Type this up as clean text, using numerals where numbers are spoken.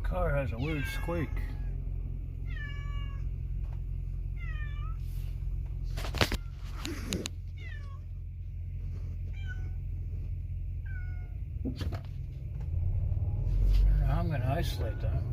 Car has a weird squeak. I'm going to isolate that.